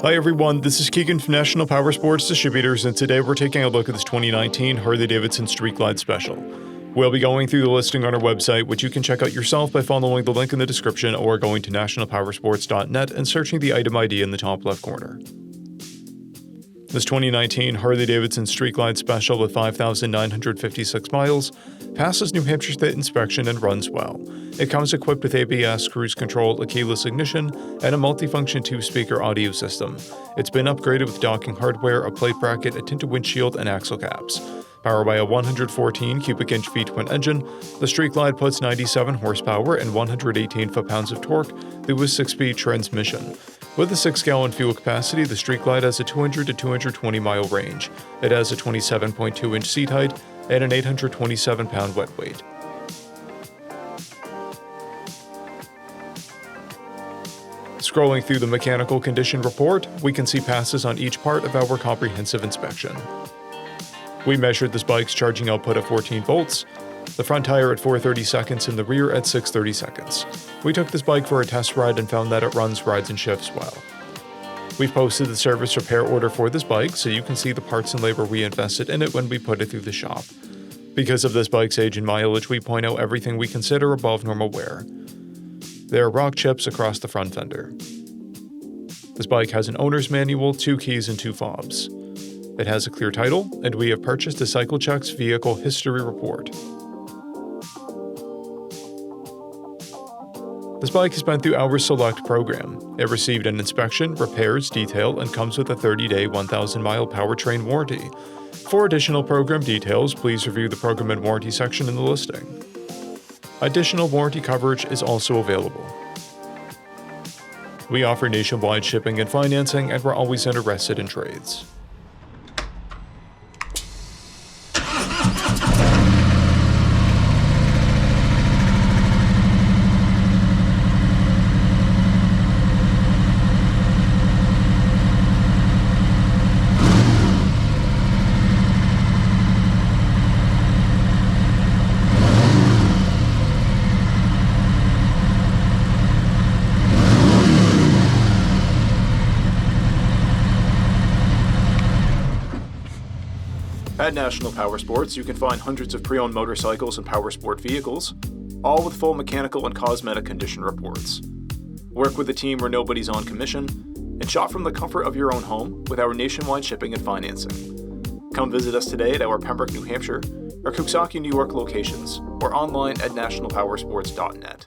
Hi everyone, this is Keegan from National Powersports Distributors, and today we're taking a look at this 2019 Harley Davidson Street Glide Special. We'll be going through the listing on our website, which you can check out yourself by following the link in the description or going to nationalpowersports.net and searching the item ID in the top left corner. This 2019 Harley Davidson Street Glide Special with 5,956 miles passes New Hampshire State inspection and runs well. It comes equipped with ABS, cruise control, a keyless ignition, and a multifunction 2-speaker audio system. It's been upgraded with docking hardware, a plate bracket, a tinted windshield, and axle caps. Powered by a 114 cubic inch V-twin engine, the Street Glide puts 97 horsepower and 118 foot-pounds of torque through a 6-speed transmission. With a 6-gallon fuel capacity, the Street Glide has a 200 to 220 mile range. It has a 27.2 inch seat height and an 827-pound wet weight. Scrolling through the mechanical condition report, we can see passes on each part of our comprehensive inspection. We measured this bike's charging output at 14 volts, the front tire at 430 seconds and the rear at 630 seconds. We took this bike for a test ride and found that it runs, rides, and shifts well. We've posted the service repair order for this bike so you can see the parts and labor we invested in it when we put it through the shop. Because of this bike's age and mileage, we point out everything we consider above normal wear. There are rock chips across the front fender. This bike has an owner's manual, 2 keys, and 2 fobs. It has a clear title, and we have purchased a CycleCheck's vehicle history report. This bike has been through our Select program. It received an inspection, repairs, detail, and comes with a 30-day, 1,000-mile powertrain warranty. For additional program details, please review the program and warranty section in the listing. Additional warranty coverage is also available. We offer nationwide shipping and financing, and we're always interested in trades. At National Powersports, you can find hundreds of pre-owned motorcycles and powersport vehicles, all with full mechanical and cosmetic condition reports. Work with a team where nobody's on commission, and shop from the comfort of your own home with our nationwide shipping and financing. Come visit us today at our Pembroke, New Hampshire, or Coxsackie, New York locations, or online at nationalpowersports.net.